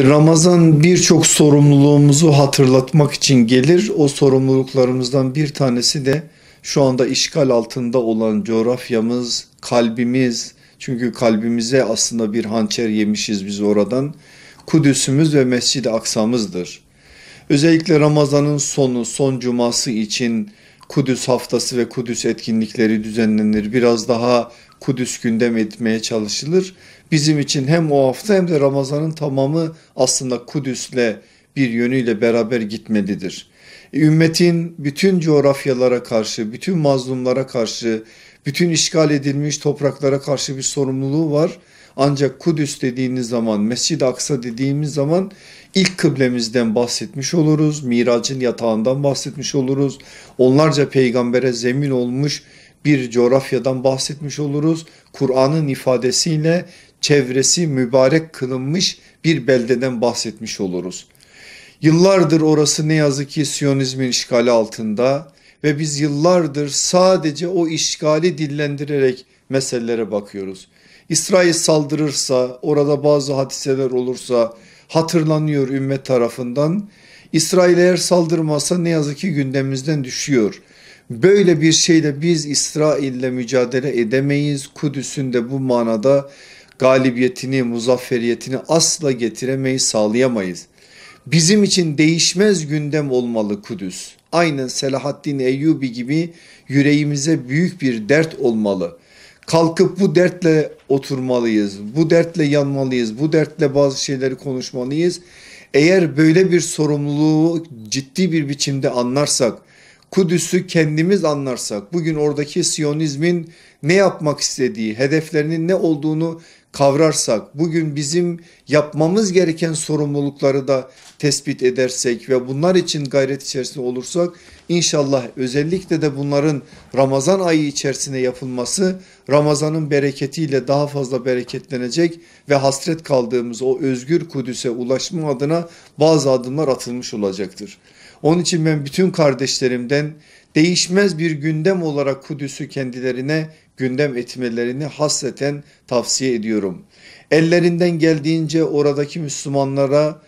Ramazan birçok sorumluluğumuzu hatırlatmak için gelir. O sorumluluklarımızdan bir tanesi de şu anda işgal altında olan coğrafyamız, kalbimiz. Çünkü kalbimize aslında bir hançer yemişiz biz oradan. Kudüs'ümüz ve Mescid-i Aksa'mızdır. Özellikle Ramazan'ın son cuması için Kudüs haftası ve Kudüs etkinlikleri düzenlenir. Biraz daha Kudüs gündem etmeye çalışılır. Bizim için hem o hafta hem de Ramazan'ın tamamı aslında Kudüs'le bir yönüyle beraber gitmelidir. Ümmetin bütün coğrafyalara karşı, bütün mazlumlara karşı, bütün işgal edilmiş topraklara karşı bir sorumluluğu var. Ancak Kudüs dediğiniz zaman, Mescid-i Aksa dediğimiz zaman ilk kıblemizden bahsetmiş oluruz. Miracın yatağından bahsetmiş oluruz. Onlarca peygambere zemin olmuş bir coğrafyadan bahsetmiş oluruz. Kur'an'ın ifadesiyle çevresi mübarek kılınmış bir beldeden bahsetmiş oluruz. Yıllardır orası ne yazık ki Siyonizmin işgali altında ve biz yıllardır sadece o işgali dillendirerek meselelere bakıyoruz. İsrail saldırırsa, orada bazı hadiseler olursa hatırlanıyor ümmet tarafından. İsrail eğer saldırmazsa ne yazık ki gündemimizden düşüyor. Böyle bir şeyle biz İsrail'le mücadele edemeyiz. Kudüs'ün de bu manada galibiyetini, muzafferiyetini asla getiremeyiz, sağlayamayız. Bizim için değişmez gündem olmalı Kudüs. Aynen Selahaddin Eyyubi gibi yüreğimize büyük bir dert olmalı. Kalkıp bu dertle oturmalıyız, bu dertle yanmalıyız, bu dertle bazı şeyleri konuşmalıyız. Eğer böyle bir sorumluluğu ciddi bir biçimde anlarsak, Kudüs'ü kendimiz anlarsak, bugün oradaki Siyonizmin ne yapmak istediği, hedeflerinin ne olduğunu kavrarsak, bugün bizim yapmamız gereken sorumlulukları da tespit edersek ve bunlar için gayret içerisinde olursak, İnşallah özellikle de bunların Ramazan ayı içerisinde yapılması Ramazan'ın bereketiyle daha fazla bereketlenecek ve hasret kaldığımız o özgür Kudüs'e ulaşma adına bazı adımlar atılmış olacaktır. Onun için ben bütün kardeşlerimden değişmez bir gündem olarak Kudüs'ü kendilerine gündem etmelerini hasreten tavsiye ediyorum. Ellerinden geldiğince oradaki Müslümanlara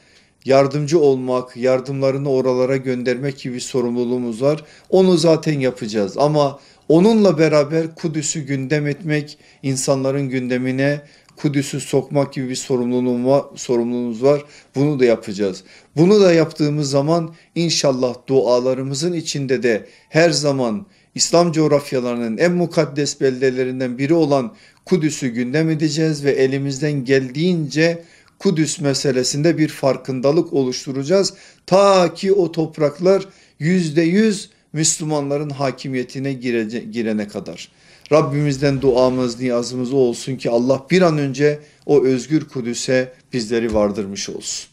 yardımcı olmak, yardımlarını oralara göndermek gibi sorumluluğumuz var. Onu zaten yapacağız ama onunla beraber Kudüs'ü gündem etmek, insanların gündemine Kudüs'ü sokmak gibi bir sorumluluğumuz var. Bunu da yapacağız. Bunu da yaptığımız zaman inşallah dualarımızın içinde de her zaman İslam coğrafyalarının en mukaddes beldelerinden biri olan Kudüs'ü gündem edeceğiz ve elimizden geldiğince Kudüs meselesinde bir farkındalık oluşturacağız. Ta ki o topraklar %100 Müslümanların hakimiyetine girene kadar. Rabbimizden duamız, niyazımız o olsun ki Allah bir an önce o özgür Kudüs'e bizleri vardırmış olsun.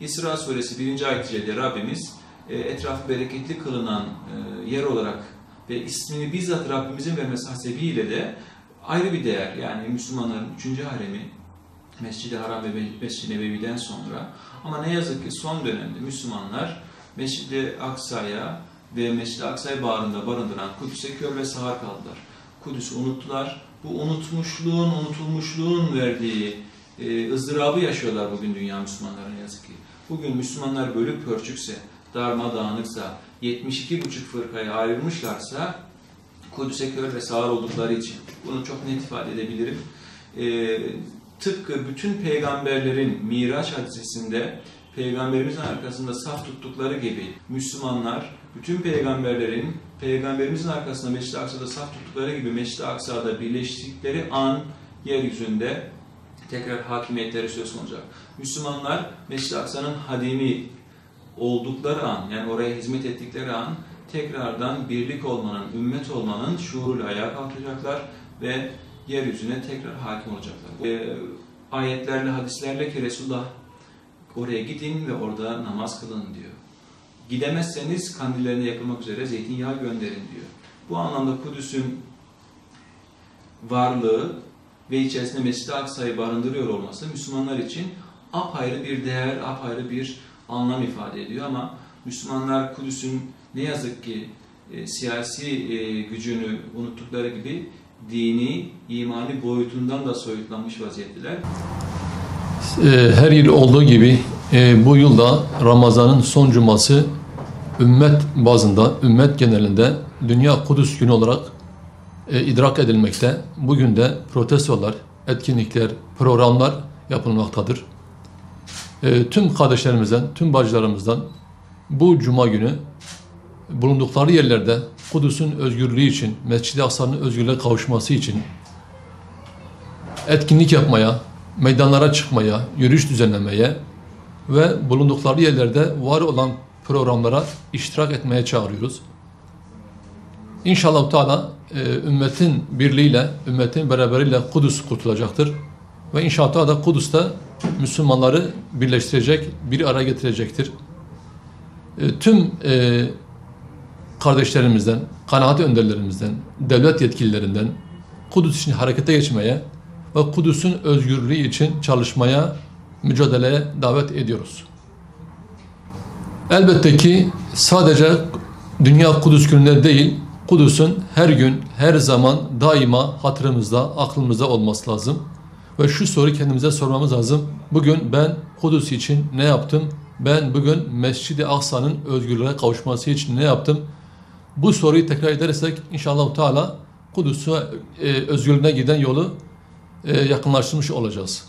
İsra suresi 1. ayet-i celle Rabbimiz etrafı bereketli kılınan yer olarak ve ismini bizzat Rabbimizin vermesi hasebiyle de ayrı bir değer. Yani Müslümanların 3. haremi Mescid-i Haram ve Mescid-i Nebevi'den sonra, ama ne yazık ki son dönemde Müslümanlar Mescid-i Aksa'ya ve Mescid-i Aksa'yı bağrında barındıran Kudüs'e kör ve sağır kaldılar. Kudüs'ü unuttular. Bu unutulmuşluğun verdiği ızdırabı yaşıyorlar bugün dünya Müslümanları ne yazık ki. Bugün Müslümanlar bölük pörçükse, darmadağınıksa, 72,5 fırkaya ayrılmışlarsa Kudüs'e kör ve sağır oldukları için. Bunu çok net ifade edebilirim. Tıpkı bütün peygamberlerin Miraç hadisesinde peygamberimizin arkasında saf tuttukları gibi Müslümanlar bütün peygamberimizin arkasında Mescid-i Aksa'da saf tuttukları gibi Mescid-i Aksa'da birleştikleri an yeryüzünde tekrar hakimiyetleri söz olacak. Müslümanlar Mescid-i Aksa'nın hadimi oldukları an, yani oraya hizmet ettikleri an tekrardan birlik olmanın, ümmet olmanın şuuruyla ayağa kalkacaklar ve yeryüzüne tekrar hakim olacaklar. Ayetlerle, hadislerle ki Resulullah oraya gidin ve orada namaz kılın diyor. Gidemezseniz kandillerine yakılmak üzere zeytinyağı gönderin diyor. Bu anlamda Kudüs'ün varlığı ve içerisinde Mescid-i Aksa'yı barındırıyor olması Müslümanlar için apayrı bir değer, apayrı bir anlam ifade ediyor. Ama Müslümanlar Kudüs'ün ne yazık ki siyasi gücünü unuttukları gibi dini, imani boyutundan da soyutlanmış vaziyetteler. Her yıl olduğu gibi bu yılda Ramazan'ın son cuması ümmet bazında, ümmet genelinde Dünya Kudüs Günü olarak idrak edilmekte. Bugün de protestolar, etkinlikler, programlar yapılmaktadır. Tüm kardeşlerimizden, tüm bacılarımızdan bu cuma günü bulundukları yerlerde Kudüs'ün özgürlüğü için, Mescid-i Aksa'nın özgürlüğe kavuşması için etkinlik yapmaya, meydanlara çıkmaya, yürüyüş düzenlemeye ve bulundukları yerlerde var olan programlara iştirak etmeye çağırıyoruz. İnşallah Teala ümmetin birliğiyle, ümmetin beraberiyle Kudüs kurtulacaktır. Ve inşallah Teala Kudüs'te Müslümanları birleştirecek, bir araya getirecektir. Tüm kardeşlerimizden, kanaat önderlerimizden, devlet yetkililerinden Kudüs için harekete geçmeye ve Kudüs'ün özgürlüğü için çalışmaya, mücadeleye davet ediyoruz. Elbette ki sadece Dünya Kudüs Günü'nde değil, Kudüs'ün her gün, her zaman, daima hatırımızda, aklımızda olması lazım. Ve şu soruyu kendimize sormamız lazım. Bugün ben Kudüs için ne yaptım? Ben bugün Mescid-i Aksa'nın özgürlüğe kavuşması için ne yaptım? Bu soruyu tekrar edersek inşallah Teala Kudüs'e özgürlüğüne giden yolu yakınlaştırmış olacağız.